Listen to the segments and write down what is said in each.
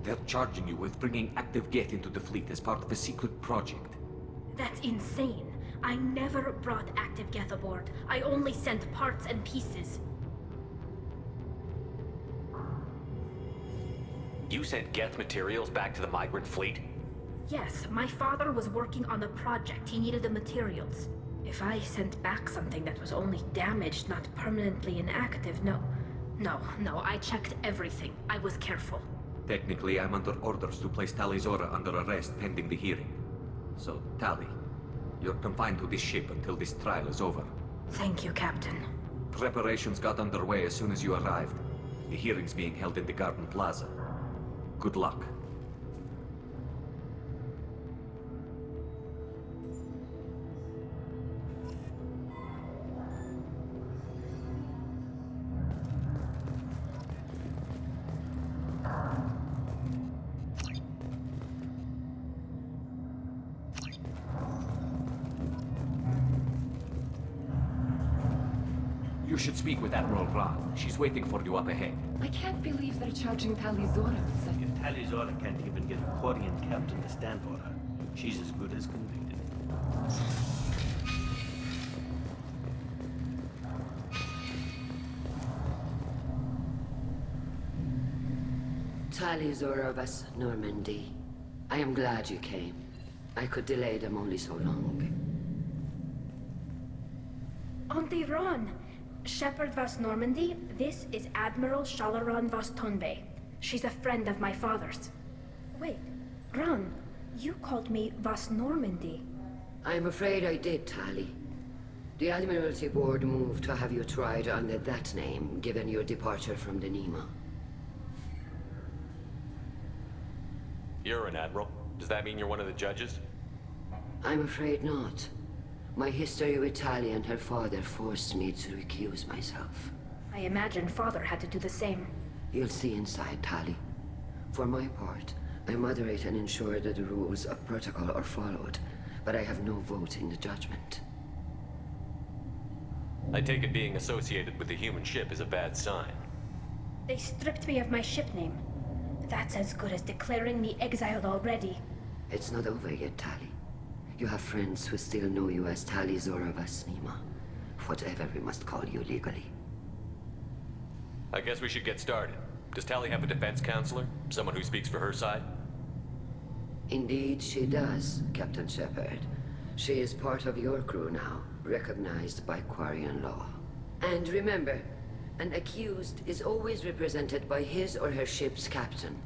They're charging you with bringing active Geth into the fleet as part of a secret project. That's insane. I never brought active Geth aboard. I only sent parts and pieces. You sent Geth materials back to the migrant fleet? Yes, my father was working on a project. He needed the materials. If I sent back something that was only damaged, not permanently inactive, no, I checked everything. I was careful. Technically, I'm under orders to place Tali under arrest pending the hearing. So, Tali, you're confined to this ship until this trial is over. Thank you, Captain. Preparations got underway as soon as you arrived. The hearing's being held in the Garden Plaza. Good luck. You should speak with Admiral Ron. She's waiting for you up ahead. I can't believe they're charging Tali with such... If Tali can't even get a Quarian captain to stand for her, she's as good as convicted. Tali of us, Normandy. I am glad you came. I could delay them only so long. Auntie Ron! Shepherd Vas Normandy, this is Admiral Shalaran Vas Tonbe. She's a friend of my father's. Wait, Ron, you called me Vas Normandy. I'm afraid I did, Tali. The Admiralty Board moved to have you tried under that name, given your departure from the Nima. You're an admiral. Does that mean you're one of the judges? I'm afraid not. My history with Tali and her father forced me to recuse myself. I imagine father had to do the same. You'll see inside, Tali. For my part, I moderate and ensure that the rules of protocol are followed, but I have no vote in the judgment. I take it being associated with the human ship is a bad sign. They stripped me of my ship name. That's as good as declaring me exiled already. It's not over yet, Tali. You have friends who still know you as Tali Vas Nima. Whatever we must call you legally. I guess we should get started. Does Tali have a defense counselor? Someone who speaks for her side? Indeed, she does, Captain Shepard. She is part of your crew now, recognized by Quarian law. And remember, an accused is always represented by his or her ship's captain.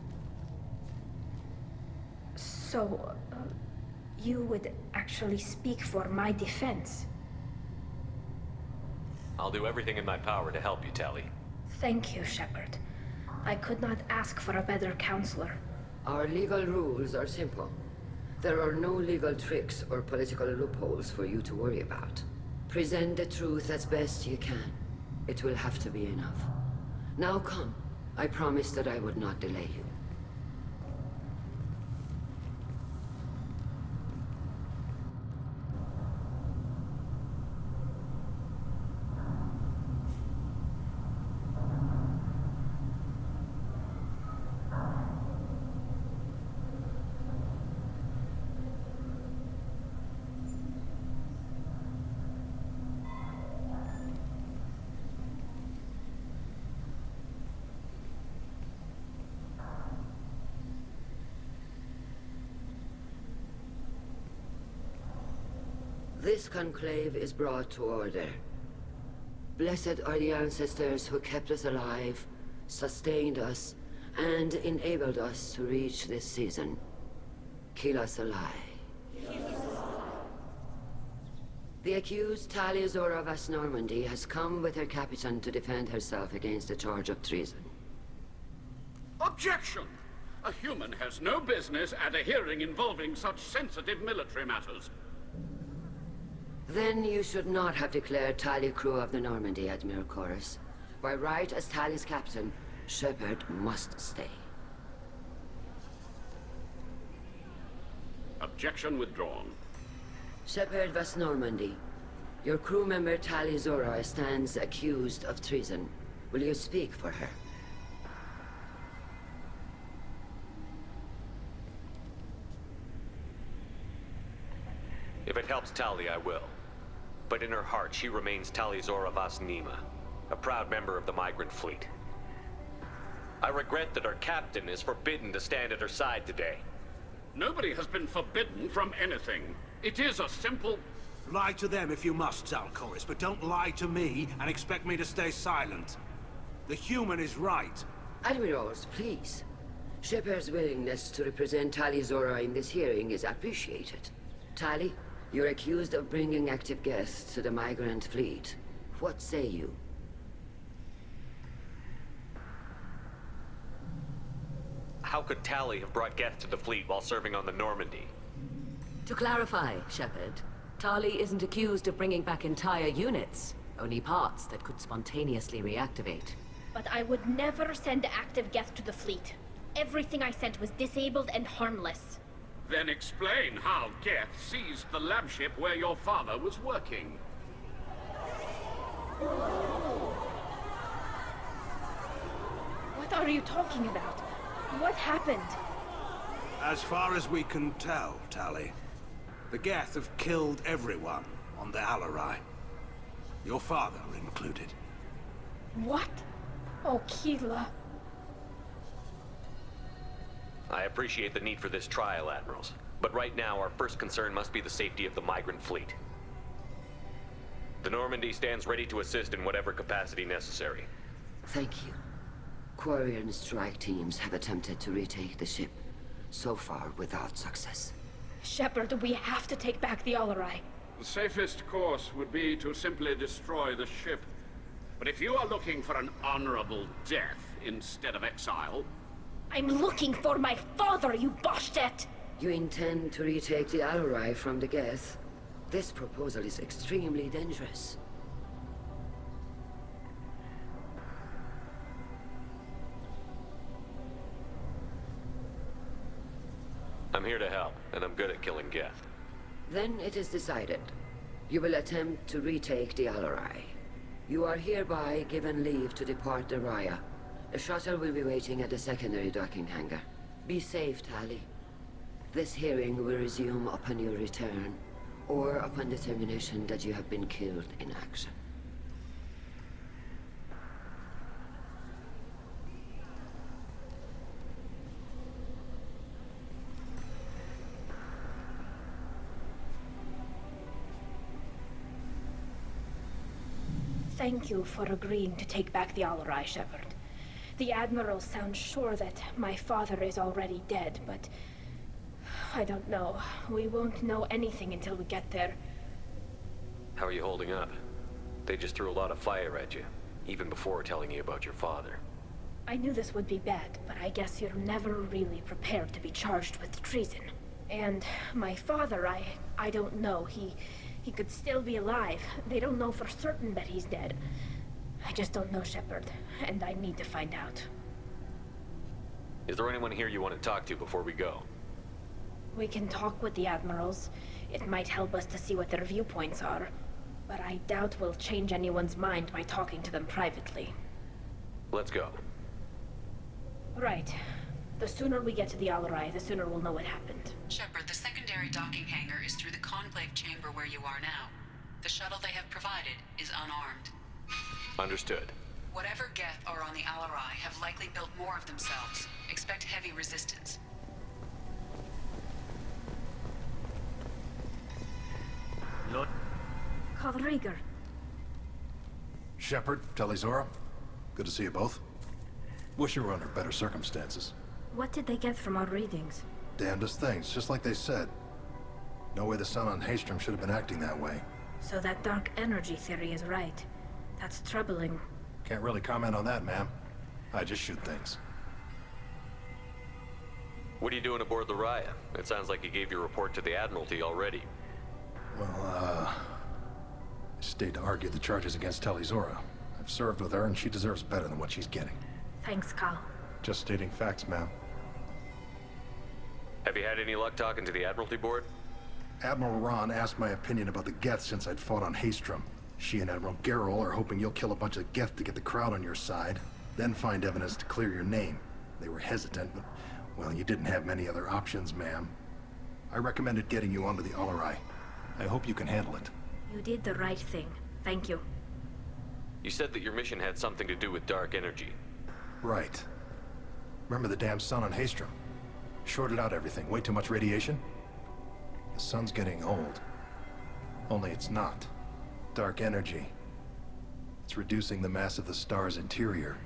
So, you would actually speak for my defense? I'll do everything in my power to help you, Tali. Thank you, Shepard. I could not ask for a better counselor. Our legal rules are simple. There are no legal tricks or political loopholes for you to worry about. Present the truth as best you can. It will have to be enough. Now come. I promised that I would not delay you. This conclave is brought to order. Blessed are the ancestors who kept us alive, sustained us, and enabled us to reach this season. Kill us alive. The accused Tali Vas Normandy has come with her captain to defend herself against the charge of treason. Objection! A human has no business at a hearing involving such sensitive military matters. Then you should not have declared Tali crew of the Normandy, Admiral Chorus. By right as Tali's captain, Shepard must stay. Objection withdrawn. Shepard Vas Normandy, your crew member Tali Zora stands accused of treason. Will you speak for her? it helps Tali, I will. But in her heart, she remains Tali Zora Vas Nima, a proud member of the migrant fleet. I regret that our captain is forbidden to stand at her side today. Nobody has been forbidden from anything. It is a simple... Lie to them if you must, Zalcoris, but don't lie to me and expect me to stay silent. The human is right. Admirals, please. Shepard's willingness to represent Tali Zora in this hearing is appreciated. Tali, you're accused of bringing active guests to the migrant fleet. What say you? How could Tali have brought Geth to the fleet while serving on the Normandy? To clarify, Shepard, Tali isn't accused of bringing back entire units, only parts that could spontaneously reactivate. But I would never send active Geth to the fleet. Everything I sent was disabled and harmless. Then explain how Geth seized the lab ship where your father was working. What are you talking about? What happened? As far as we can tell, Tali, the Geth have killed everyone on the Alarai. Your father included. What? Oh, Keela. I appreciate the need for this trial, Admirals. But right now, our first concern must be the safety of the migrant fleet. The Normandy stands ready to assist in whatever capacity necessary. Thank you. Quarian strike teams have attempted to retake the ship, so far without success. Shepard, we have to take back the Alarai. The safest course would be to simply destroy the ship. But if you are looking for an honorable death instead of exile... I'm looking for my father, you bastet! You intend to retake the Alarai from the Geth? This proposal is extremely dangerous. I'm here to help, and I'm good at killing Geth. Then it is decided. You will attempt to retake the Alarai. You are hereby given leave to depart the Raya. The shuttle will be waiting at the secondary docking hangar. Be safe, Tali. This hearing will resume upon your return, or upon determination that you have been killed in action. Thank you for agreeing to take back the Alarai, Shepard. The Admiral sounds sure that my father is already dead, but... I don't know. We won't know anything until we get there. How are you holding up? They just threw a lot of fire at you, even before telling you about your father. I knew this would be bad, but I guess you're never really prepared to be charged with treason. And my father, I don't know. He could still be alive. They don't know for certain that he's dead. I just don't know, Shepard, and I need to find out. Is there anyone here you want to talk to before we go? We can talk with the Admirals. It might help us to see what their viewpoints are. But I doubt we'll change anyone's mind by talking to them privately. Let's go. Right. The sooner we get to the Alarai, the sooner we'll know what happened. Shepard, the secondary docking hangar is through the conclave chamber where you are now. The shuttle they have provided is unarmed. Understood. Whatever Geth are on the Alarai have likely built more of themselves. Expect heavy resistance. Lord. Rieger. Shepard, Tali Zora. Good to see you both. Wish you were under better circumstances. What did they get from our readings? Damnedest things, just like they said. No way the sun on Haystrom should have been acting that way. So that dark energy theory is right. That's troubling. Can't really comment on that, ma'am. I just shoot things. What are you doing aboard the Raya? It sounds like you gave your report to the Admiralty already. Well, I stayed to argue the charges against Tali Zora. I've served with her, and she deserves better than what she's getting. Thanks, Cal. Just stating facts, ma'am. Have you had any luck talking to the Admiralty board? Admiral Ron asked my opinion about the Geth since I'd fought on Haystrom. She and Admiral Garrel are hoping you'll kill a bunch of Geth to get the crowd on your side, then find evidence to clear your name. They were hesitant, but, well, you didn't have many other options, ma'am. I recommended getting you onto the Alarai. I hope you can handle it. You did the right thing. Thank you. You said that your mission had something to do with dark energy. Right. Remember the damn sun on Haestrom? Shorted out everything. Way too much radiation? The sun's getting old. Only it's not. Dark energy. It's reducing the mass of the star's interior.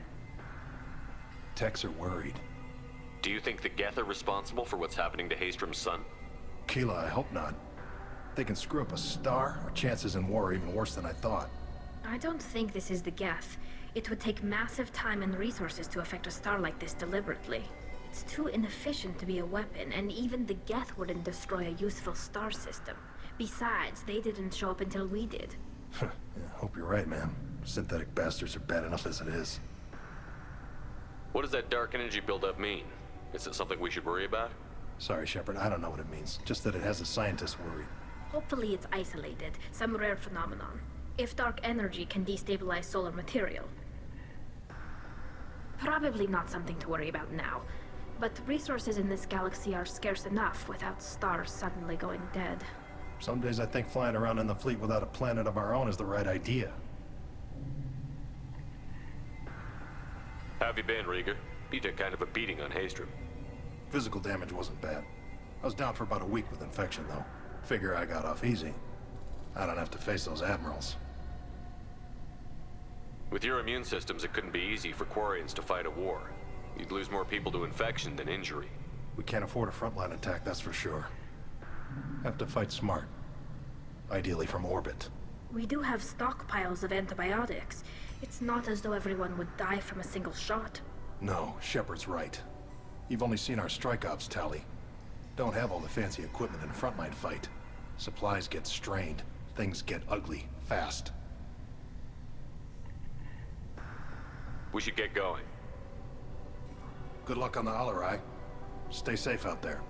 Techs are worried. Do you think the Geth are responsible for what's happening to Haestrom's sun? Keela, I hope not. They can screw up a star, our chances in war are even worse than I thought. I don't think this is the Geth. It would take massive time and resources to affect a star like this deliberately. It's too inefficient to be a weapon, and even the Geth wouldn't destroy a useful star system. Besides, they didn't show up until we did. Yeah, hope you're right, man. Synthetic bastards are bad enough as it is. What does that dark energy buildup mean? Is it something we should worry about? Sorry, Shepard, I don't know what it means. Just that it has the scientists worried. Hopefully it's isolated, some rare phenomenon. If dark energy can destabilize solar material. Probably not something to worry about now. But resources in this galaxy are scarce enough without stars suddenly going dead. Some days I think flying around in the fleet without a planet of our own is the right idea. How have you been, Rieger? You took kind of a beating on Haestrom. Physical damage wasn't bad. I was down for about a week with infection, though. Figure I got off easy. I don't have to face those admirals. With your immune systems, it couldn't be easy for Quarians to fight a war. You'd lose more people to infection than injury. We can't afford a frontline attack, that's for sure. Have to fight smart. Ideally from orbit. We do have stockpiles of antibiotics. It's not as though everyone would die from a single shot. No, Shepard's right. You've only seen our strike ops, Tali. Don't have all the fancy equipment in a frontline fight. Supplies get strained. Things get ugly, fast. We should get going. Good luck on the Alarai. Stay safe out there.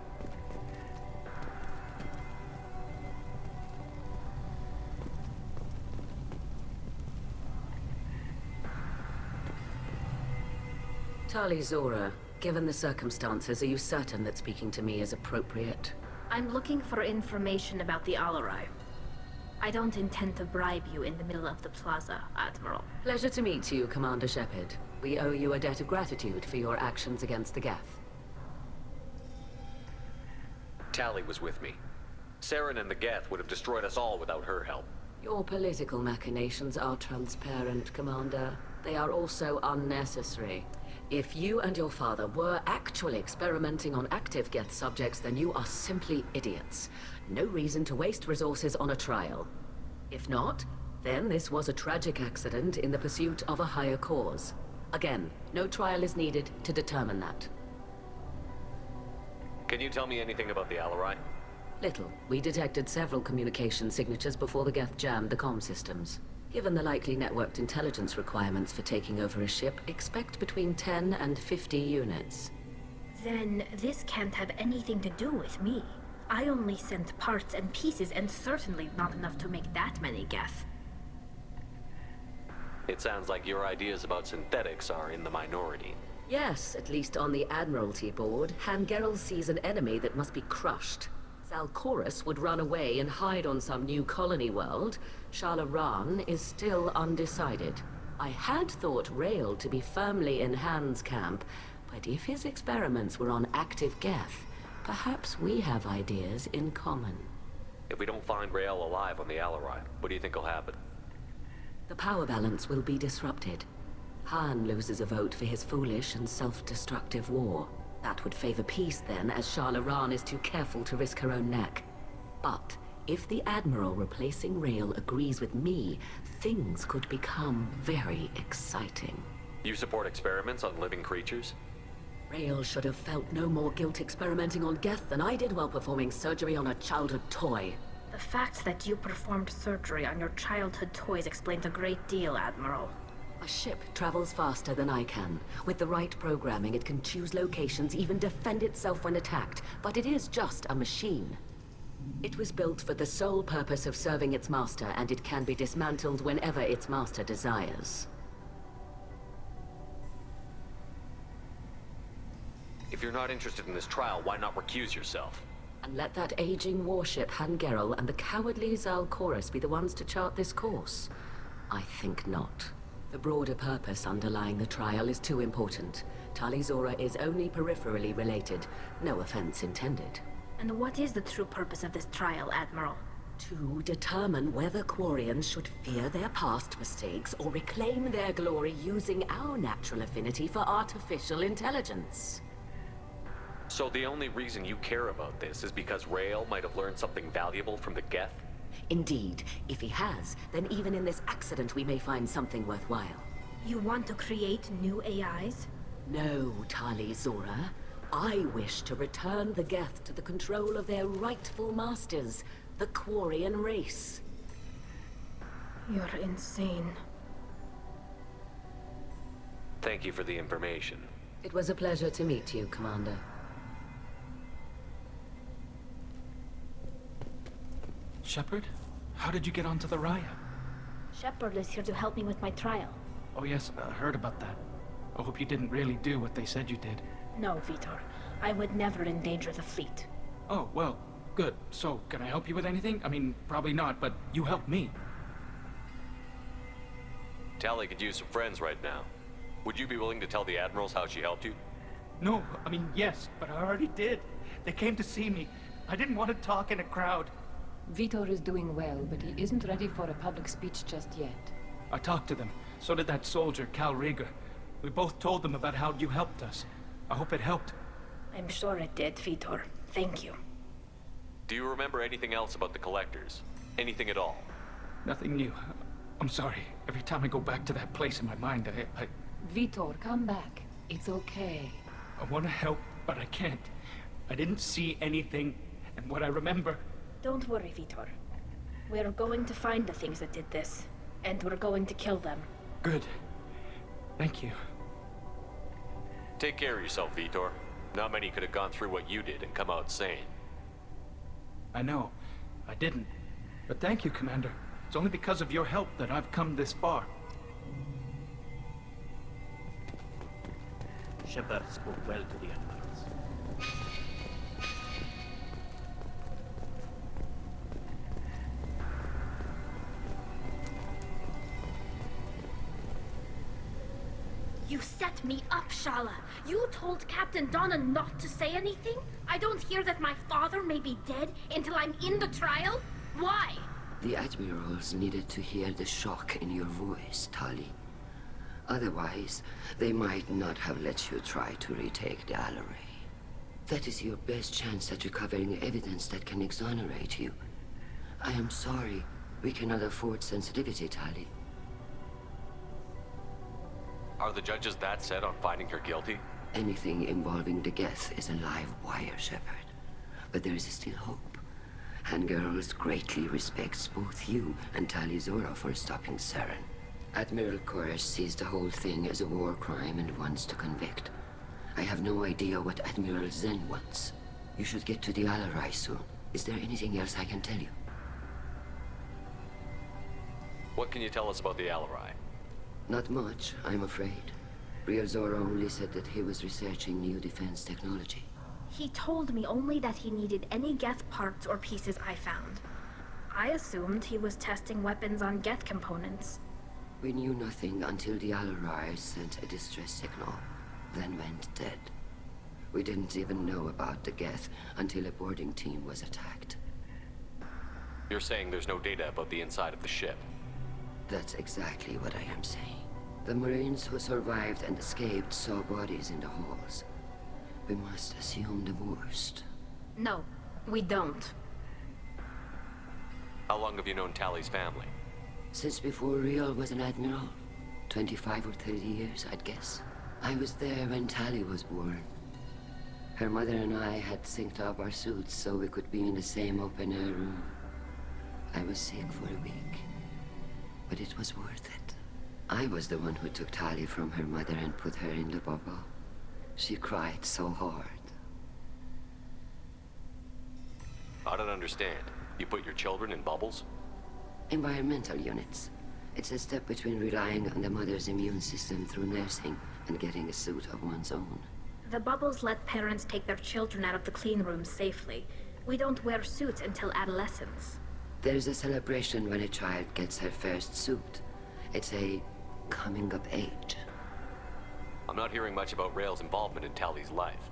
Tali Zora, given the circumstances, are you certain that speaking to me is appropriate? I'm looking for information about the Alarai. I don't intend to bribe you in the middle of the plaza, Admiral. Pleasure to meet you, Commander Shepard. We owe you a debt of gratitude for your actions against the Geth. Tali was with me. Saren and the Geth would have destroyed us all without her help. Your political machinations are transparent, Commander. They are also unnecessary. If you and your father were actually experimenting on active Geth subjects, then you are simply idiots. No reason to waste resources on a trial. If not, then this was a tragic accident in the pursuit of a higher cause. Again, no trial is needed to determine that. Can you tell me anything about the Alarai? Little. We detected several communication signatures before the Geth jammed the comm systems. Given the likely networked intelligence requirements for taking over a ship, expect between 10 and 50 units. Then this can't have anything to do with me. I only sent parts and pieces, and certainly not enough to make that many Geth. It sounds like your ideas about synthetics are in the minority. Yes, at least on the Admiralty board, Hangerel sees an enemy that must be crushed. Zalcorus would run away and hide on some new colony world. Shalaran is still undecided. I had thought Rael to be firmly in Han's camp, but if his experiments were on active Geth, perhaps we have ideas in common. If we don't find Rael alive on the Alarai, what do you think will happen? The power balance will be disrupted. Han loses a vote for his foolish and self-destructive war. That would favor peace then, as Shalaran is too careful to risk her own neck. But if the Admiral replacing Rael agrees with me, things could become very exciting. You support experiments on living creatures? Rael should have felt no more guilt experimenting on Geth than I did while performing surgery on a childhood toy. The fact that you performed surgery on your childhood toys explains a great deal, Admiral. A ship travels faster than I can. With the right programming, it can choose locations, even defend itself when attacked. But it is just a machine. It was built for the sole purpose of serving its master, and it can be dismantled whenever its master desires. If you're not interested in this trial, why not recuse yourself? And let that aging warship Hangerel and the cowardly Zal Chorus be the ones to chart this course? I think not. The broader purpose underlying the trial is too important. Tali Zora is only peripherally related. No offense intended. And what is the true purpose of this trial, Admiral? To determine whether Quarians should fear their past mistakes or reclaim their glory using our natural affinity for artificial intelligence. So the only reason you care about this is because Rael might have learned something valuable from the Geth? Indeed. If he has, then even in this accident we may find something worthwhile. You want to create new AIs? No, Tali Zora. I wish to return the Geth to the control of their rightful masters, the Quarian race. You're insane. Thank you for the information. It was a pleasure to meet you, Commander. Shepard? How did you get onto the Raya? Shepard is here to help me with my trial. Oh yes, I heard about that. I hope you didn't really do what they said you did. No, Vitor. I would never endanger the fleet. Oh, well, good. So, can I help you with anything? I mean, probably not, but you helped me. Tali could use some friends right now. Would you be willing to tell the Admirals how she helped you? No, I mean, yes, but I already did. They came to see me. I didn't want to talk in a crowd. Vitor is doing well, but he isn't ready for a public speech just yet. I talked to them. So did that soldier, Cal Rieger. We both told them about how you helped us. I hope it helped. I'm sure it did, Vitor. Thank you. Do you remember anything else about the Collectors? Anything at all? Nothing new. I'm sorry. Every time I go back to that place in my mind, I Vitor, come back. It's okay. I want to help, but I can't. I didn't see anything, and what I remember... Don't worry, Vitor. We're going to find the things that did this, and we're going to kill them. Good. Thank you. Take care of yourself, Vitor. Not many could have gone through what you did and come out sane. I know. I didn't. But thank you, Commander. It's only because of your help that I've come this far. Shepard spoke well to the Admirals. You set me up, Shala. You told Captain Donna not to say anything? I don't hear that my father may be dead until I'm in the trial? Why? The Admirals needed to hear the shock in your voice, Tali. Otherwise, they might not have let you try to retake the Alaray. That is your best chance at recovering evidence that can exonerate you. I am sorry. We cannot afford sensitivity, Tali. Are the judges that set on finding her guilty? Anything involving the Geth is a live wire, Shepard. But there is still hope. Hangerls greatly respects both you and Tali Zora for stopping Saren. Admiral Koresh sees the whole thing as a war crime and wants to convict. I have no idea what Admiral Zen wants. You should get to the Alarai soon. Is there anything else I can tell you? What can you tell us about the Alarai? Not much, I'm afraid. Real Zora only said that he was researching new defense technology. He told me only that he needed any Geth parts or pieces I found. I assumed he was testing weapons on Geth components. We knew nothing until the Alarai sent a distress signal, then went dead. We didn't even know about the Geth until a boarding team was attacked. You're saying there's no data about the inside of the ship? That's exactly what I am saying. The Marines who survived and escaped saw bodies in the halls. We must assume the worst. No, we don't. How long have you known Tali's family? Since before Real was an admiral. 25 or 30 years, I'd guess. I was there when Tali was born. Her mother and I had synced up our suits so we could be in the same open-air room. I was sick for a week, but it was worth it. I was the one who took Tali from her mother and put her in the bubble. She cried so hard. I don't understand. You put your children in bubbles? Environmental units. It's a step between relying on the mother's immune system through nursing and getting a suit of one's own. The bubbles let parents take their children out of the clean rooms safely. We don't wear suits until adolescence. There's a celebration when a child gets her first suit. It's a coming of age. I'm not hearing much about Rael's involvement in Tali's life.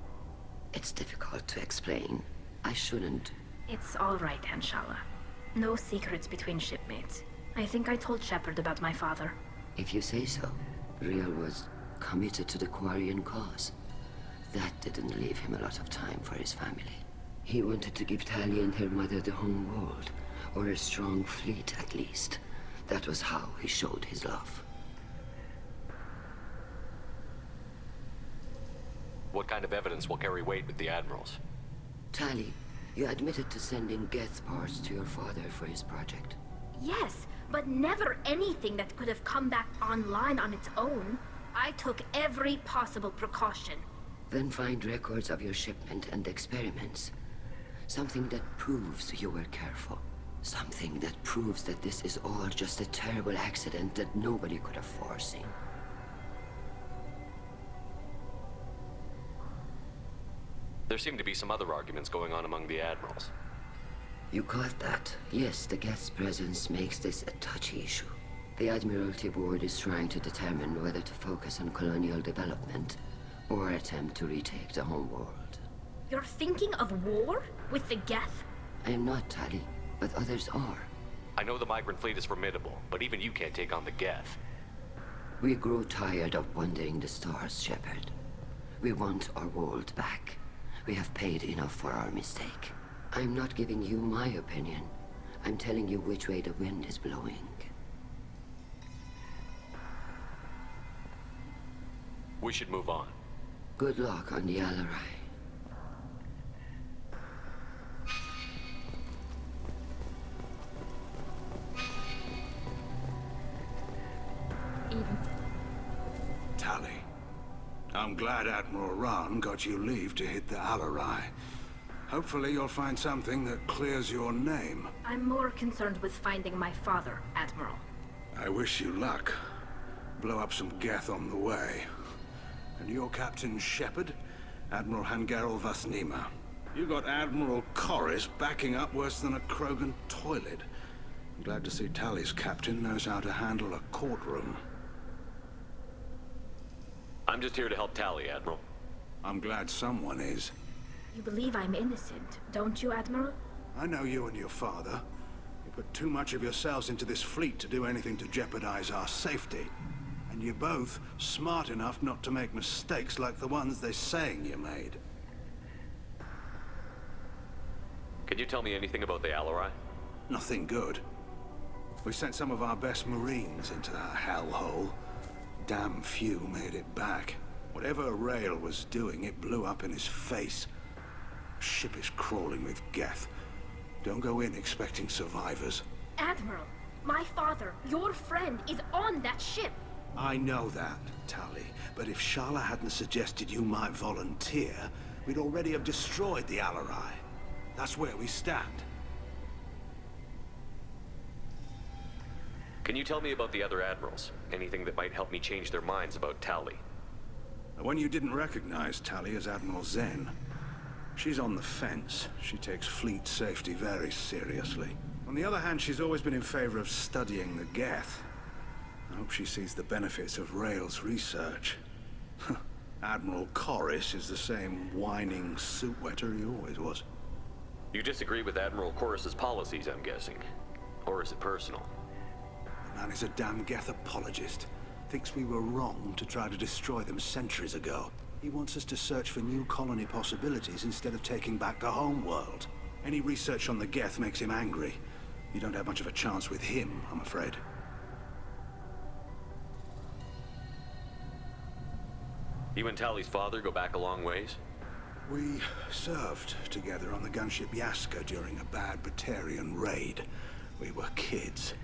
It's difficult to explain. I shouldn't. It's all right, Anshala. No secrets between shipmates. I think I told Shepard about my father. If you say so. Rael was committed to the Quarian cause. That didn't leave him a lot of time for his family. He wanted to give Tali and her mother the home world, or a strong fleet at least. That was how he showed his love. What kind of evidence will carry weight with the Admirals? Tali, you admitted to sending Geth parts to your father for his project. Yes, but never anything that could have come back online on its own. I took every possible precaution. Then find records of your shipment and experiments. Something that proves you were careful. Something that proves that this is all just a terrible accident that nobody could have foreseen. There seem to be some other arguments going on among the Admirals. You caught that? Yes, the Geth's presence makes this a touchy issue. The Admiralty Board is trying to determine whether to focus on colonial development or attempt to retake the home world. You're thinking of war? With the Geth? I am not, Tali, but others are. I know the migrant fleet is formidable, but even you can't take on the Geth. We grow tired of wandering the stars, Shepard. We want our world back. We have paid enough for our mistake. I'm not giving you my opinion. I'm telling you which way the wind is blowing. We should move on. Good luck on the Alarai. Tali, I'm glad Admiral Rahn got you leave to hit the Alarai. Hopefully you'll find something that clears your name. I'm more concerned with finding my father, Admiral. I wish you luck. Blow up some Geth on the way. And your Captain Shepard? Admiral Hangarel Vasnima. You got Admiral Corris backing up worse than a Krogan toilet. I'm glad to see Tali's captain knows how to handle a courtroom. I'm just here to help Tali, Admiral. I'm glad someone is. You believe I'm innocent, don't you, Admiral? I know you and your father. You put too much of yourselves into this fleet to do anything to jeopardize our safety. And you're both smart enough not to make mistakes like the ones they're saying you made. Can you tell me anything about the Alarai? Nothing good. We sent some of our best Marines into that hellhole. Damn few made it back. Whatever Rael was doing, it blew up in his face. Ship is crawling with Geth. Don't go in expecting survivors. Admiral, my father, your friend, is on that ship. I know that, Tali. But if Shala hadn't suggested you might volunteer, we'd already have destroyed the Alarai. That's where we stand. Can you tell me about the other Admirals? Anything that might help me change their minds about Tali? The one you didn't recognize, Tali, is Admiral Zen. She's on the fence. She takes fleet safety very seriously. On the other hand, she's always been in favor of studying the Geth. I hope she sees the benefits of Rael's research. Admiral Corris is the same whining suit-wetter he always was. You disagree with Admiral Corris's policies, I'm guessing. Or is it personal? The man is a damn Geth apologist. Thinks we were wrong to try to destroy them centuries ago. He wants us to search for new colony possibilities instead of taking back the home world. Any research on the Geth makes him angry. You don't have much of a chance with him, I'm afraid. You and Tali's father go back a long ways? We served together on the gunship Yaska during a bad Batarian raid. We were kids,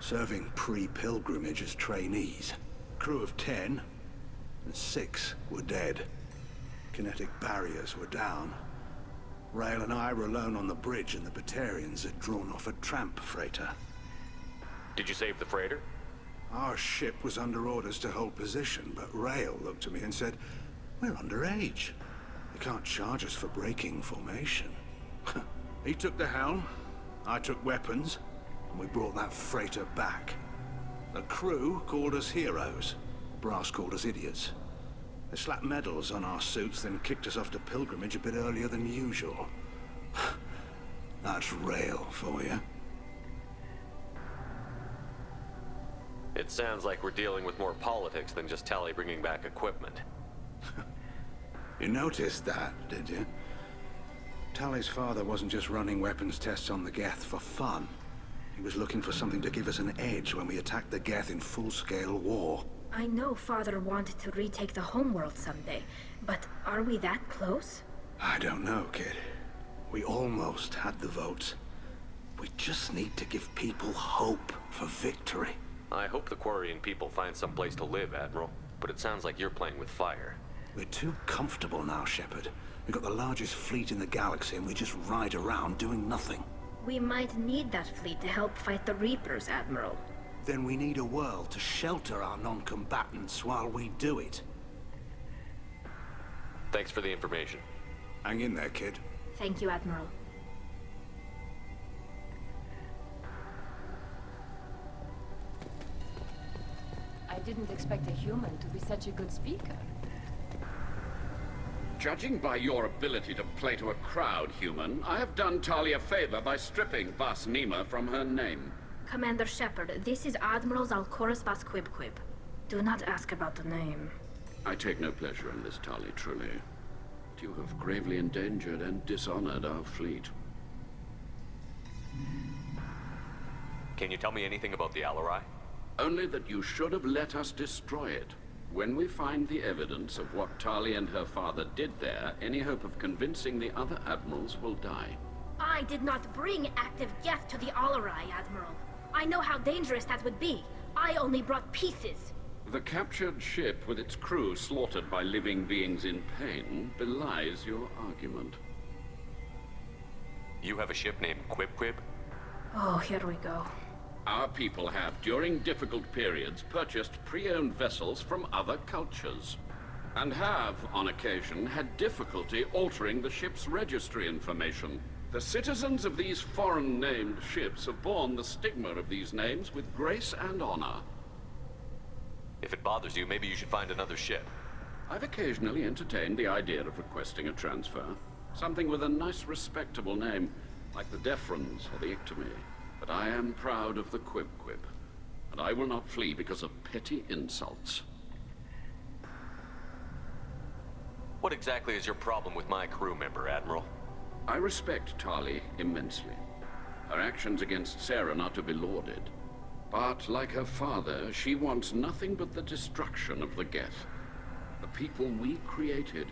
serving pre-pilgrimage as trainees. Crew of 10, and 6 were dead. Kinetic barriers were down. Rael and I were alone on the bridge, and the Batarians had drawn off a tramp freighter. Did you save the freighter? Our ship was under orders to hold position, but Rael looked at me and said, "We're underage. You can't charge us for breaking formation." He took the helm, I took weapons, and we brought that freighter back. The crew called us heroes. Brass called us idiots. They slapped medals on our suits, then kicked us off to pilgrimage a bit earlier than usual. That's rail for you. It sounds like we're dealing with more politics than just Tali bringing back equipment. You noticed that, did you? Tali's father wasn't just running weapons tests on the Geth for fun. He was looking for something to give us an edge when we attacked the Geth in full-scale war. I know Father wanted to retake the homeworld someday, but are we that close? I don't know, kid. We almost had the votes. We just need to give people hope for victory. I hope the Quarian people find some place to live, Admiral. But it sounds like you're playing with fire. We're too comfortable now, Shepard. We've got the largest fleet in the galaxy and we just ride around doing nothing. We might need that fleet to help fight the Reapers, Admiral. Then we need a world to shelter our non-combatants while we do it. Thanks for the information. Hang in there, kid. Thank you, Admiral. I didn't expect a human to be such a good speaker. Judging by your ability to play to a crowd, human, I have done Tali a favor by stripping Vas Nima from her name. Commander Shepard, this is Admiral Zalkoris Vas Quib. Do not ask about the name. I take no pleasure in this, Tali, truly. But you have gravely endangered and dishonored our fleet. Can you tell me anything about the Alarai? Only that you should have let us destroy it. When we find the evidence of what Tali and her father did there, any hope of convincing the other admirals will die. I did not bring active Geth to the Alarai, Admiral. I know how dangerous that would be. I only brought pieces. The captured ship with its crew slaughtered by living beings in pain belies your argument. You have a ship named Quib? Oh, here we go. Our people have, during difficult periods, purchased pre-owned vessels from other cultures. And have, on occasion, had difficulty altering the ship's registry information. The citizens of these foreign-named ships have borne the stigma of these names with grace and honor. If it bothers you, maybe you should find another ship. I've occasionally entertained the idea of requesting a transfer. Something with a nice, respectable name, like the Defrons or the Ictomy. But I am proud of the Quib, and I will not flee because of petty insults. What exactly is your problem with my crew member, Admiral? I respect Tali immensely. Her actions against Sarah are not to be lauded. But, like her father, she wants nothing but the destruction of the Geth. The people we created,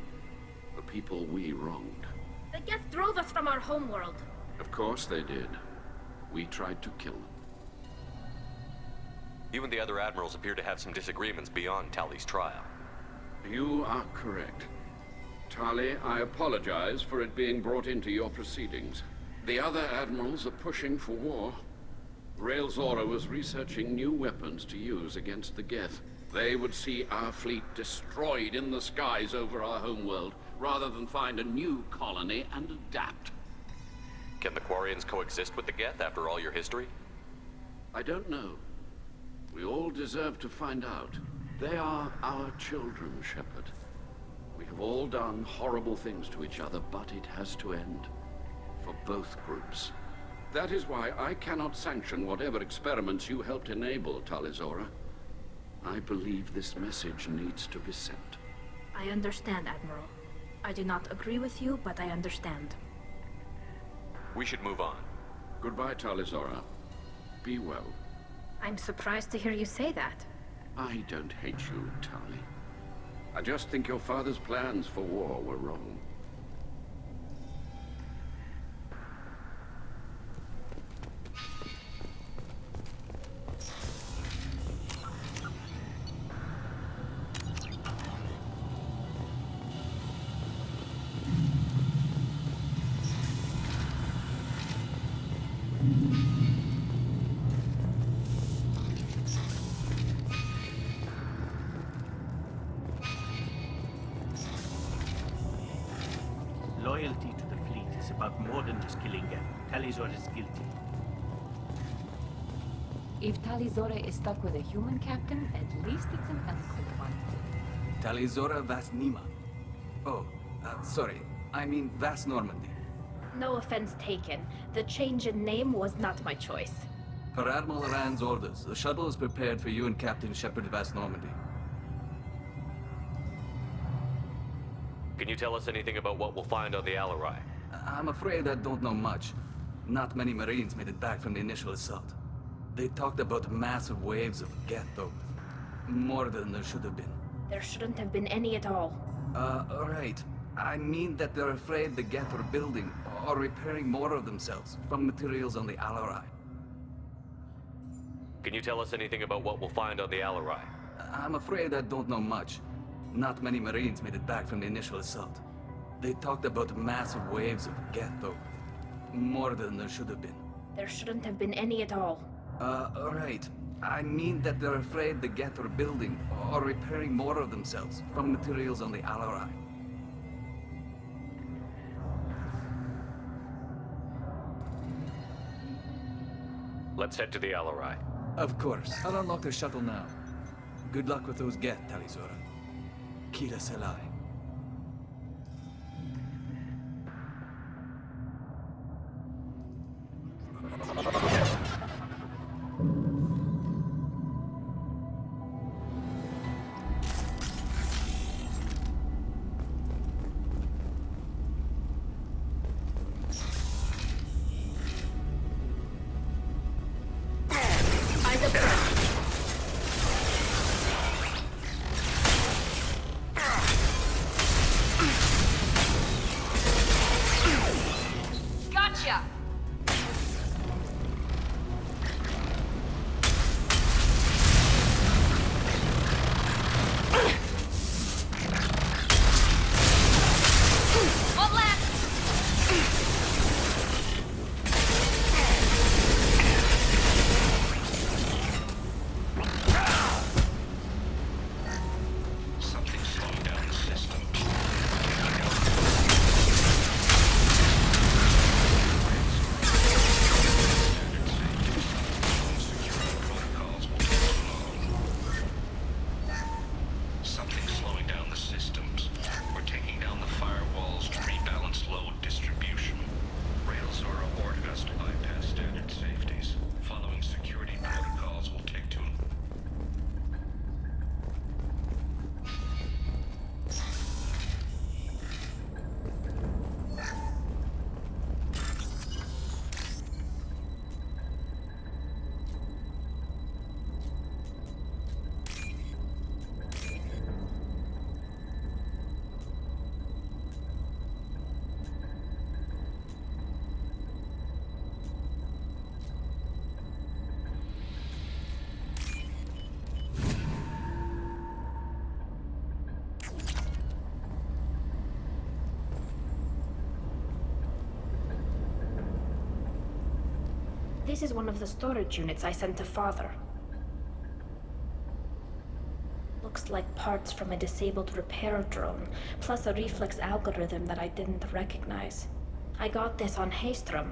the people we wronged. The Geth drove us from our homeworld. Of course they did. We tried to kill them. You and the other admirals appear to have some disagreements beyond Tali's trial. You are correct. Tali, I apologize for it being brought into your proceedings. The other admirals are pushing for war. Rael Zora was researching new weapons to use against the Geth. They would see our fleet destroyed in the skies over our homeworld, rather than find a new colony and adapt. Can the Quarians coexist with the Geth after all your history? I don't know. We all deserve to find out. They are our children, Shepard. We have all done horrible things to each other, but it has to end. For both groups. That is why I cannot sanction whatever experiments you helped enable, Tali Zora. I believe this message needs to be sent. I understand, Admiral. I do not agree with you, but I understand. We should move on. Goodbye, Tali Zora. Be well. I'm surprised to hear you say that. I don't hate you, Tali. I just think your father's plans for war were wrong. is about more than just killing Geth. Talizor is guilty. If Talizora is stuck with a human captain, at least it's an eloquent one. Talizora Vas Nima. Oh, sorry. I mean Vas Normandy. No offense taken. The change in name was not my choice. Per Admiral Rand's orders, the shuttle is prepared for you and Captain Shepard Vas Normandy. Can you tell us anything about what we'll find on the Alarai? I'm afraid I don't know much. Not many Marines made it back from the initial assault. They talked about massive waves of Geth, though. More than there should have been. There shouldn't have been any at all. Right. I mean that they're afraid the Geth are building or repairing more of themselves from materials on the Alarai. Can you tell us anything about what we'll find on the Alarai? I'm afraid I don't know much. Not many Marines made it back from the initial assault. They talked about massive waves of Geth, though. More than there should have been. There shouldn't have been any at all. Right. I mean that they're afraid the Geth are building or repairing more of themselves from materials on the Alarai. Let's head to the Alarai. Of course. I'll unlock the shuttle now. Good luck with those Geth, Talizora. Kira Selai. This is one of the storage units I sent to Father. Looks like parts from a disabled repair drone, plus a reflex algorithm that I didn't recognize. I got this on Haystrom.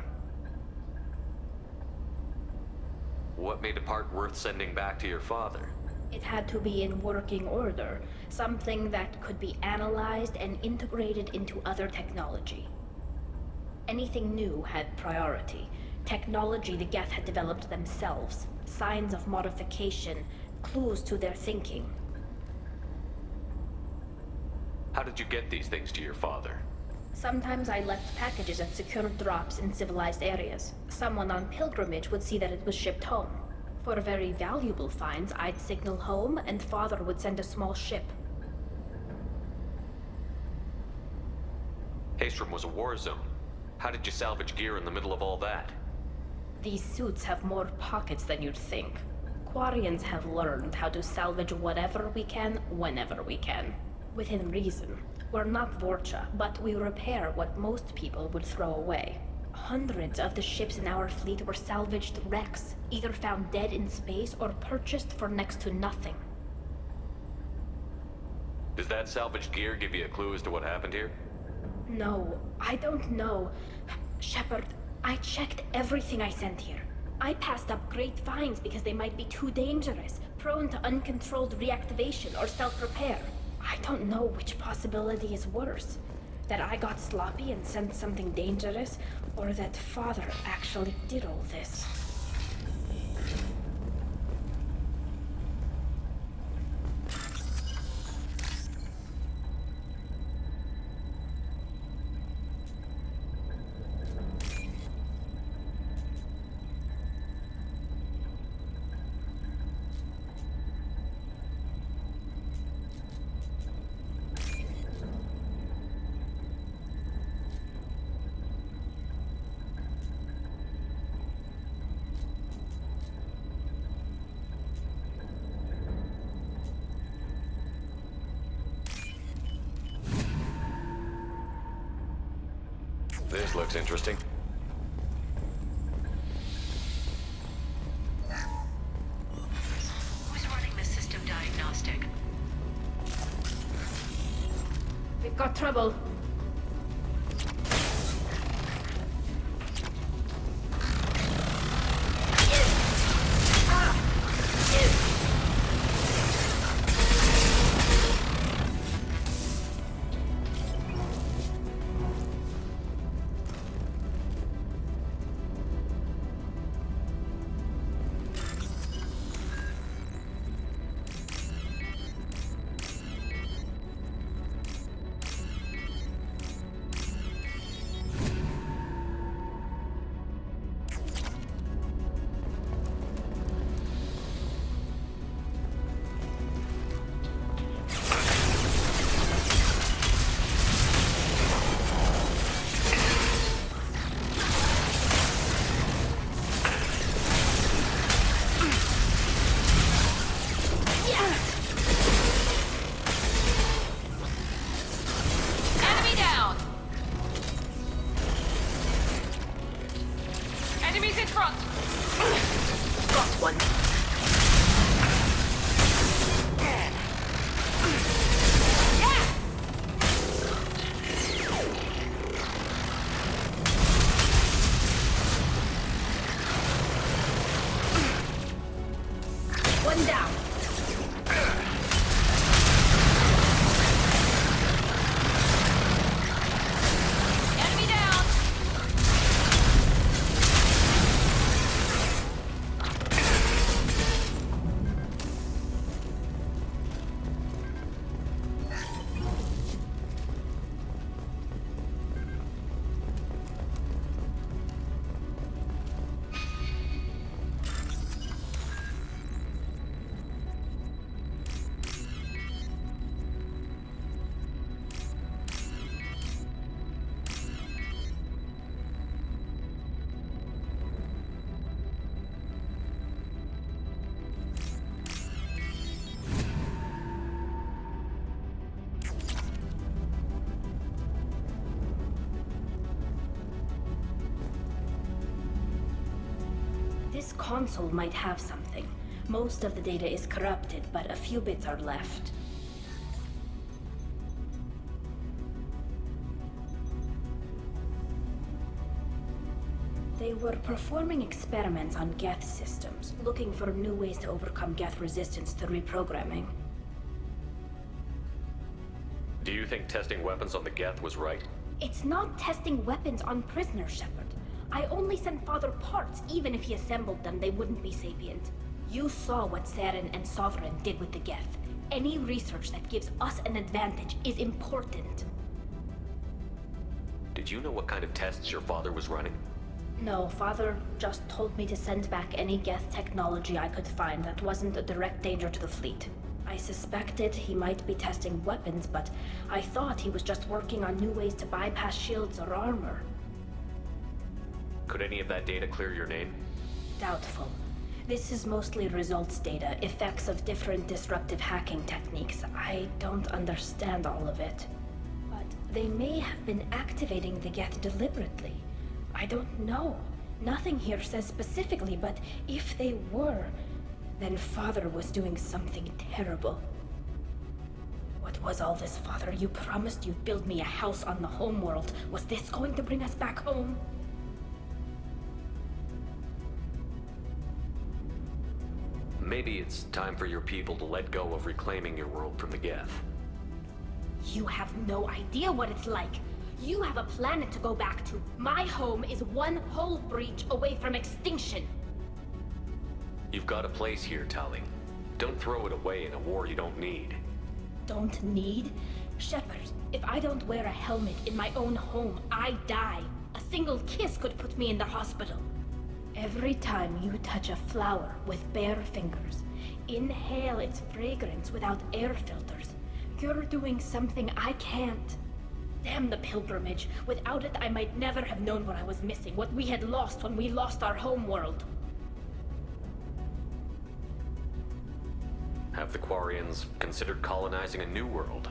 What made a part worth sending back to your father? It had to be in working order, something that could be analyzed and integrated into other technology. Anything new had priority. Technology the Geth had developed themselves, signs of modification, clues to their thinking. How did you get these things to your father? Sometimes I left packages at secure drops in civilized areas. Someone on pilgrimage would see that it was shipped home. For very valuable finds, I'd signal home, and Father would send a small ship. Haystrom was a war zone. How did you salvage gear in the middle of all that? These suits have more pockets than you'd think. Quarians have learned how to salvage whatever we can, whenever we can. Within reason. We're not Vorcha, but we repair what most people would throw away. Hundreds of the ships in our fleet were salvaged wrecks, either found dead in space or purchased for next to nothing. Does that salvaged gear give you a clue as to what happened here? No, I don't know. Shepard, I checked everything I sent here. I passed up great finds because they might be too dangerous, prone to uncontrolled reactivation or self-repair. I don't know which possibility is worse. That I got sloppy and sent something dangerous, or that Father actually did all this. This looks interesting. Who's running the system diagnostic? We've got trouble. This console might have something. Most of the data is corrupted, but a few bits are left. They were performing experiments on Geth systems, looking for new ways to overcome Geth resistance to reprogramming. Do you think testing weapons on the Geth was right? It's not testing weapons on prisoners, Shepard. I only sent Father parts. Even if he assembled them, they wouldn't be sapient. You saw what Saren and Sovereign did with the Geth. Any research that gives us an advantage is important. Did you know what kind of tests your father was running? No, Father just told me to send back any Geth technology I could find that wasn't a direct danger to the fleet. I suspected he might be testing weapons, but I thought he was just working on new ways to bypass shields or armor. Could any of that data clear your name? Doubtful. This is mostly results data, effects of different disruptive hacking techniques. I don't understand all of it. But they may have been activating the Geth deliberately. I don't know. Nothing here says specifically, but if they were, then Father was doing something terrible. What was all this, Father? You promised you'd build me a house on the homeworld. Was this going to bring us back home? Maybe it's time for your people to let go of reclaiming your world from the Geth. You have no idea what it's like. You have a planet to go back to. My home is one hull breach away from extinction. You've got a place here, Tali. Don't throw it away in a war you don't need. Don't need? Shepard, if I don't wear a helmet in my own home, I die. A single kiss could put me in the hospital. Every time you touch a flower with bare fingers, inhale its fragrance without air filters, you're doing something I can't. Damn the pilgrimage. Without it, I might never have known what I was missing, what we had lost when we lost our home world. Have the Quarians considered colonizing a new world?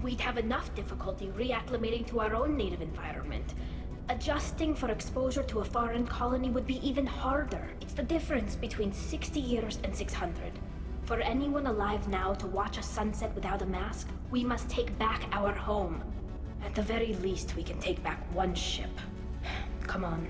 We'd have enough difficulty reacclimating to our own native environment. Adjusting for exposure to a foreign colony would be even harder. It's the difference between 60 years and 600. For anyone alive now to watch a sunset without a mask, we must take back our home. At the very least, we can take back one ship. Come on.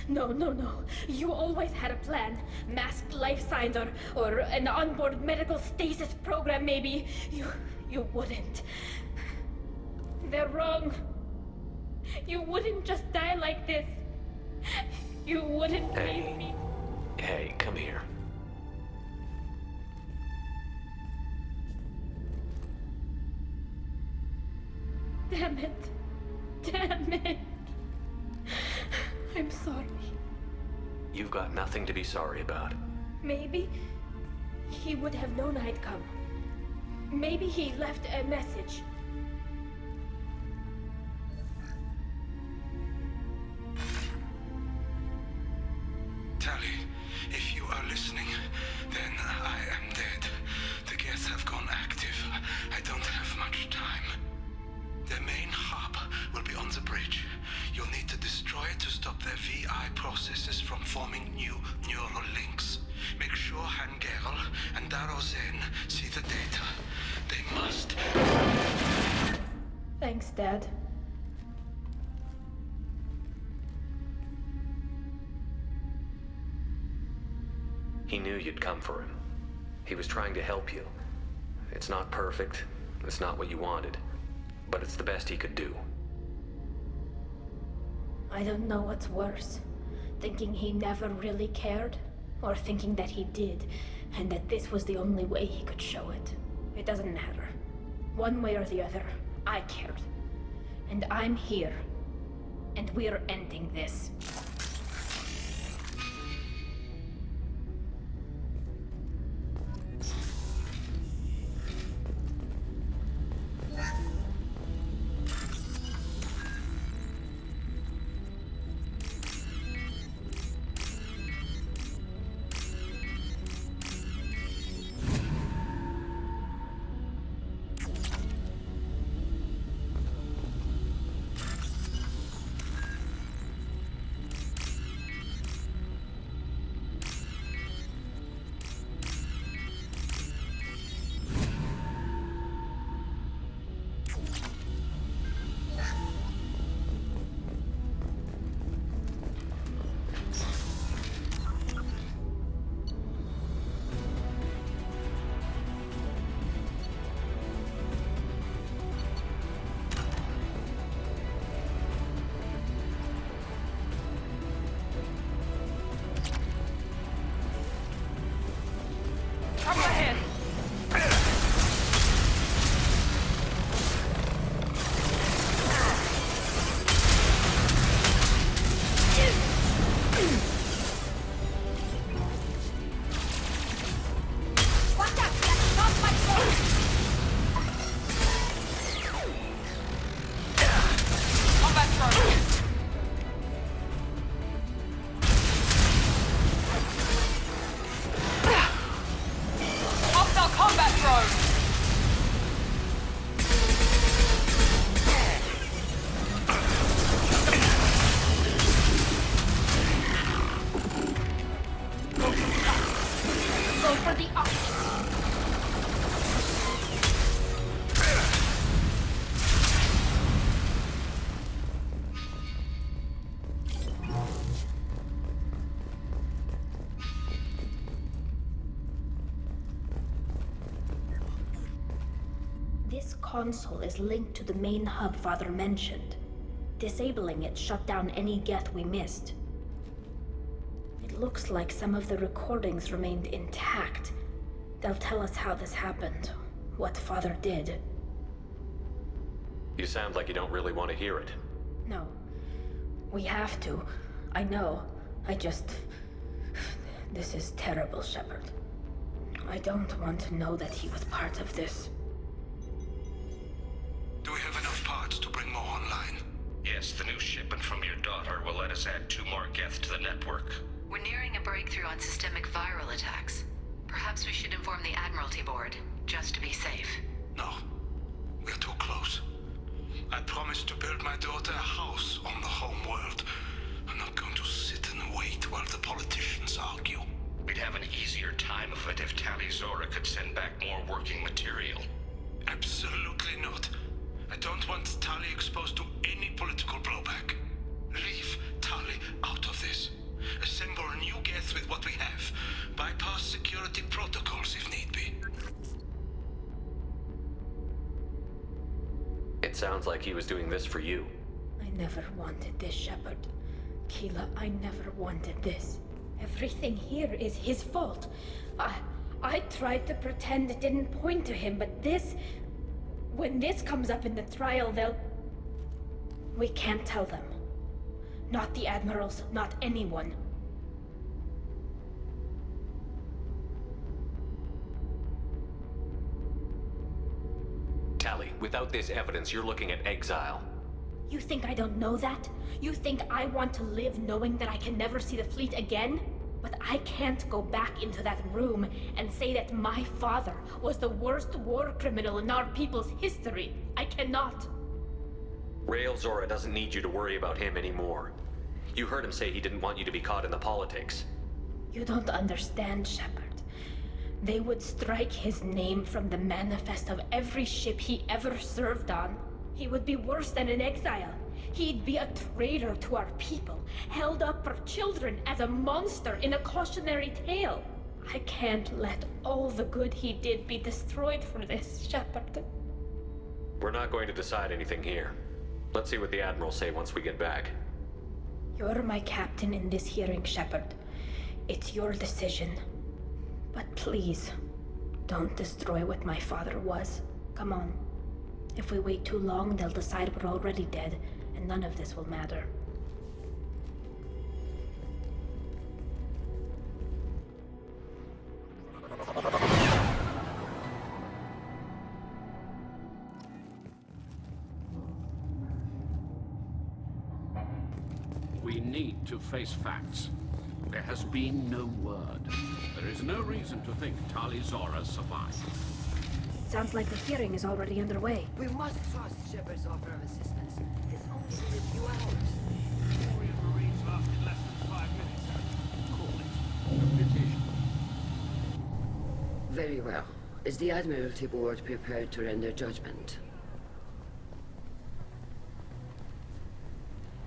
No. You always had a plan. Masked life signs or an onboard medical stasis program, maybe. You wouldn't. They're wrong. You wouldn't just die like this. You wouldn't leave me. Hey, come here. Damn it. I'm sorry. You've got nothing to be sorry about. Maybe he would have known I'd come. Maybe he left a message. Tali, if you are listening, then I am dead. The Geth have gone active. I don't have much time. Their main hub will be on the bridge. You'll need to destroy it to stop their VI processes from forming new neural links. Make sure Hangerl and Darozen see the data. They must. Thanks, Dad. He knew you'd come for him. He was trying to help you. It's not perfect. It's not what you wanted. But it's the best he could do. I don't know what's worse. Thinking he never really cared, or thinking that he did, and that this was the only way he could show it. It doesn't matter. One way or the other, I cared. And I'm here. And we're ending this. This console is linked to the main hub Father mentioned. Disabling it shut down any Geth we missed. It looks like some of the recordings remained intact. They'll tell us how this happened, what Father did. You sound like you don't really want to hear it. No. We have to. I know. This is terrible, Shepard. I don't want to know that he was part of this. Do we have enough parts to bring more online? Yes, the new shipment from your daughter will let us add 2 more Geth to the network. We're nearing a breakthrough on systemic viral attacks. Perhaps we should inform the Admiralty Board, just to be safe. No. We're too close. I promised to build my daughter a house on the home world. I'm not going to sit and wait while the politicians argue. We'd have an easier time of it if Tali Zora could send back more working material. Absolutely not. I don't want Tali exposed to any political blowback. Leave Tali out of this. Assemble new Geth with what we have. Bypass security protocols if need be. It sounds like he was doing this for you. I never wanted this, Shepard. Keela, I never wanted this. Everything here is his fault. I tried to pretend it didn't point to him, but this... When this comes up in the trial, they'll... We can't tell them. Not the Admirals, not anyone. Tali, without this evidence, you're looking at exile. You think I don't know that? You think I want to live knowing that I can never see the fleet again? But I can't go back into that room and say that my father was the worst war criminal in our people's history. I cannot. Rael Zora doesn't need you to worry about him anymore. You heard him say he didn't want you to be caught in the politics. You don't understand, Shepard. They would strike his name from the manifest of every ship he ever served on. He would be worse than an exile. He'd be a traitor to our people, held up for children as a monster in a cautionary tale. I can't let all the good he did be destroyed for this, Shepard. We're not going to decide anything here. Let's see what the Admirals say once we get back. You're my captain in this hearing, Shepard. It's your decision. But please, don't destroy what my father was. Come on. If we wait too long, they'll decide we're already dead, and none of this will matter. We need to face facts. There has been no word. There is no reason to think Tali Zora survived. Sounds like the hearing is already underway. We must trust Shepard's offer of assistance. It's only been a few hours. Marines lasted less than 5 minutes, sir. Call it a petition. Very well. Is the Admiralty Board prepared to render judgment?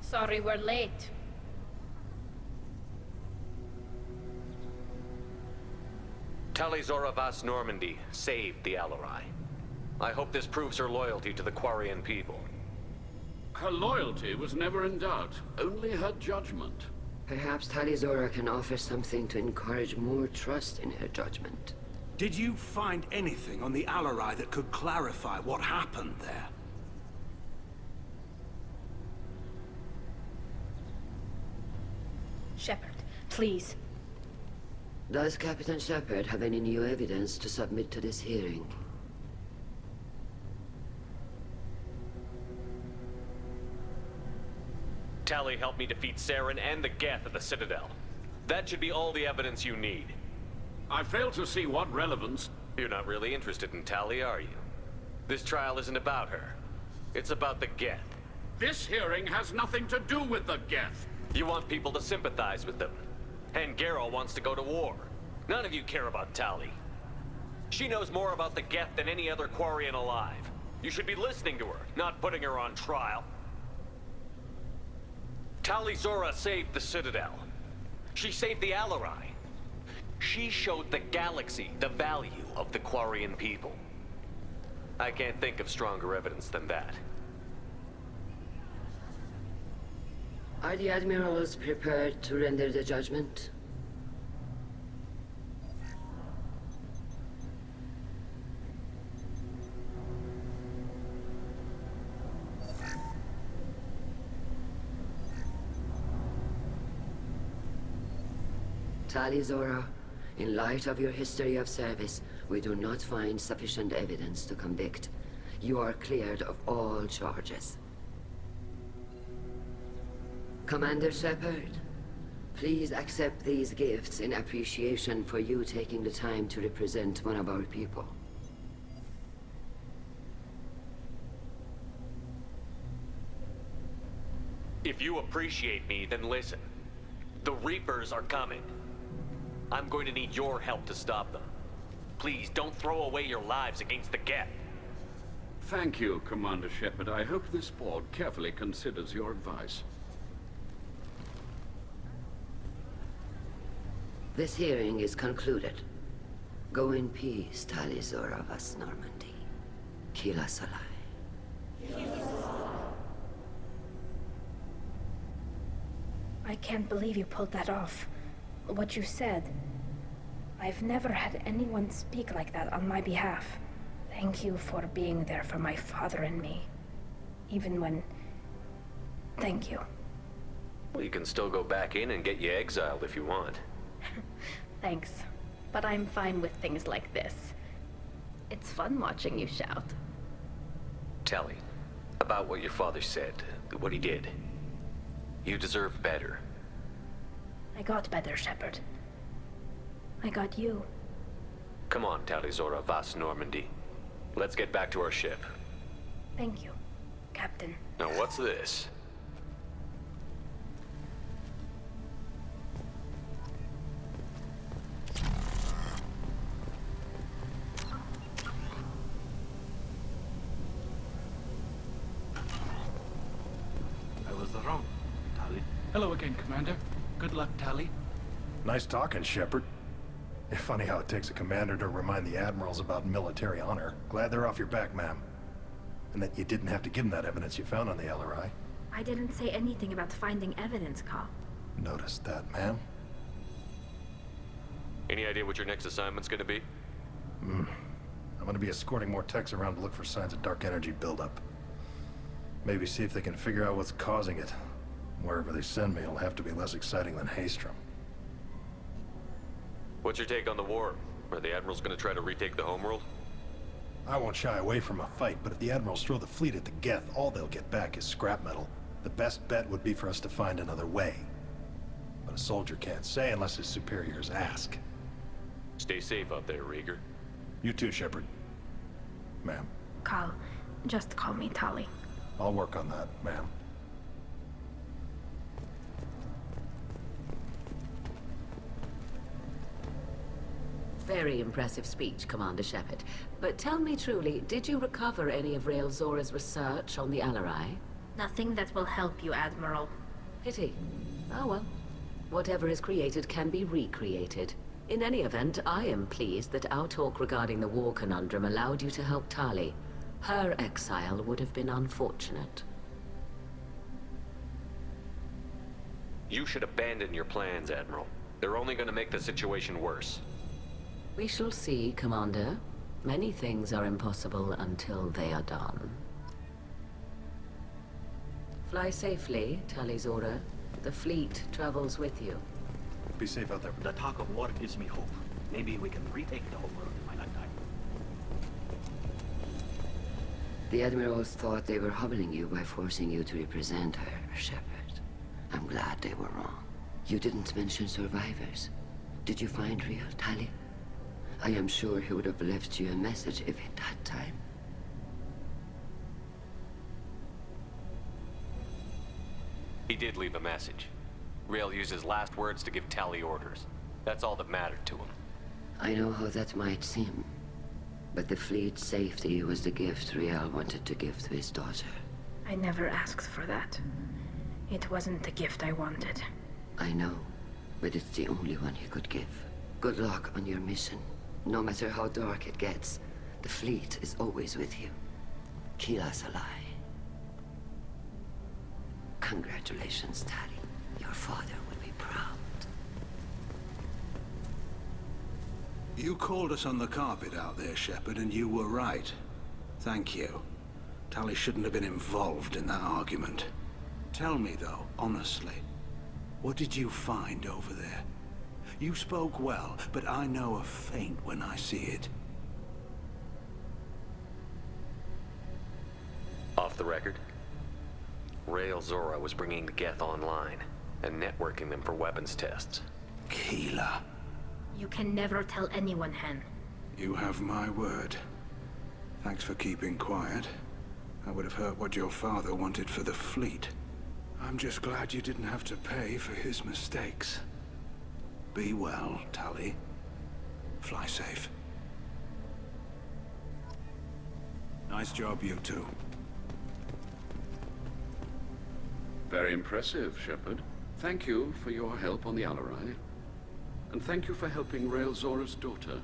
Sorry we're late. Tali Zora Vas Normandy saved the Alarai. I hope this proves her loyalty to the Quarian people. Her loyalty was never in doubt, only her judgment. Perhaps Tali Zora can offer something to encourage more trust in her judgment. Did you find anything on the Alarai that could clarify what happened there? Shepard, please. Does Captain Shepard have any new evidence to submit to this hearing? Tali helped me defeat Saren and the Geth at the Citadel. That should be all the evidence you need. I fail to see what relevance... You're not really interested in Tali, are you? This trial isn't about her. It's about the Geth. This hearing has nothing to do with the Geth. You want people to sympathize with them. And Garrow wants to go to war. None of you care about Tali. She knows more about the Geth than any other Quarian alive. You should be listening to her, not putting her on trial. Tali Zora saved the Citadel. She saved the Alarai. She showed the galaxy the value of the Quarian people. I can't think of stronger evidence than that. Are the Admirals prepared to render the judgment? Tali Zora, in light of your history of service, we do not find sufficient evidence to convict. You are cleared of all charges. Commander Shepard, please accept these gifts in appreciation for you taking the time to represent one of our people. If you appreciate me, then listen. The Reapers are coming. I'm going to need your help to stop them. Please, don't throw away your lives against the Geth. Thank you, Commander Shepard. I hope this board carefully considers your advice. This hearing is concluded. Go in peace, Tali Zora Vas Normandy. Kila Salai. I can't believe you pulled that off. What you said. I've never had anyone speak like that on my behalf. Thank you for being there for my father and me. Even when... Thank you. Well, you can still go back in and get you exiled if you want. Thanks. But I'm fine with things like this. It's fun watching you shout. Tali, about what your father said, what he did. You deserve better. I got better, Shepard. I got you. Come on, Tali Zora Vas Normandy. Let's get back to our ship. Thank you, Captain. Now what's this? I was wrong, Tali. Hello again, Commander. Good luck, Tali. Nice talking, Shepard. Funny how it takes a commander to remind the admirals about military honor. Glad they're off your back, ma'am. And that you didn't have to give them that evidence you found on the LRI. I didn't say anything about finding evidence, Carl. Noticed that, ma'am. Any idea what your next assignment's gonna be? I'm gonna be escorting more techs around to look for signs of dark energy buildup. Maybe see if they can figure out what's causing it. Wherever they send me, it'll have to be less exciting than Haystrom. What's your take on the war? Are the Admirals gonna try to retake the homeworld? I won't shy away from a fight, but if the Admirals throw the fleet at the Geth, all they'll get back is scrap metal. The best bet would be for us to find another way. But a soldier can't say unless his superiors ask. Stay safe out there, Rieger. You too, Shepard. Ma'am. Carl, just call me Tali. I'll work on that, ma'am. Very impressive speech, Commander Shepard. But tell me truly, did you recover any of Rael Zora's research on the Alarai? Nothing that will help you, Admiral. Pity. Oh well. Whatever is created can be recreated. In any event, I am pleased that our talk regarding the war conundrum allowed you to help Tali. Her exile would have been unfortunate. You should abandon your plans, Admiral. They're only gonna make the situation worse. We shall see, Commander. Many things are impossible until they are done. Fly safely, Tali Zora. The fleet travels with you. Be safe out there. The talk of war gives me hope. Maybe we can retake the whole world in my lifetime. The Admirals thought they were humbling you by forcing you to represent her, Shepard. I'm glad they were wrong. You didn't mention survivors. Did you find real Tali? I am sure he would have left you a message if he'd had time. He did leave a message. Rael used his last words to give Tali orders. That's all that mattered to him. I know how that might seem, but the fleet's safety was the gift Rael wanted to give to his daughter. I never asked for that. It wasn't the gift I wanted. I know, but it's the only one he could give. Good luck on your mission. No matter how dark it gets, the fleet is always with you. Kila's alive. Congratulations, Tali. Your father will be proud. You called us on the carpet out there, Shepard, and you were right. Thank you. Tali shouldn't have been involved in that argument. Tell me, though, honestly, what did you find over there? You spoke well, but I know a feint when I see it. Off the record, Rael Zora was bringing the Geth online and networking them for weapons tests. Kila. You can never tell anyone, Hen. You have my word. Thanks for keeping quiet. I would have heard what your father wanted for the fleet. I'm just glad you didn't have to pay for his mistakes. Be well, Tali. Fly safe. Nice job, you two. Very impressive, Shepard. Thank you for your help on the Alarai. And thank you for helping Rael Zora's daughter.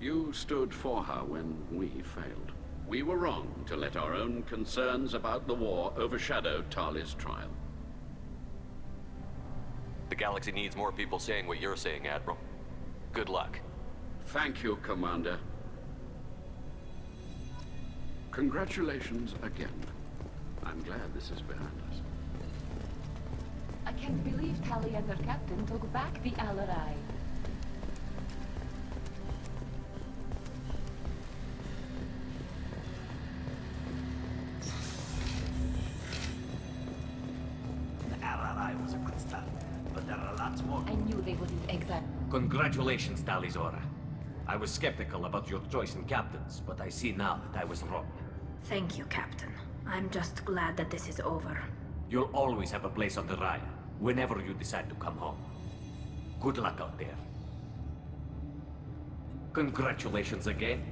You stood for her when we failed. We were wrong to let our own concerns about the war overshadow Tali's trial. The galaxy needs more people saying what you're saying, Admiral. Good luck. Thank you, Commander. Congratulations again. I'm glad this is behind us. I can't believe Tali and her captain took back the Alarai. The Alarai was a good start, but there are lots more. I knew they wouldn't exile. Congratulations, Tali Zora. I was skeptical about your choice in captains, but I see now that I was wrong. Thank you, Captain. I'm just glad that this is over. You'll always have a place on the Raya, whenever you decide to come home. Good luck out there. Congratulations again.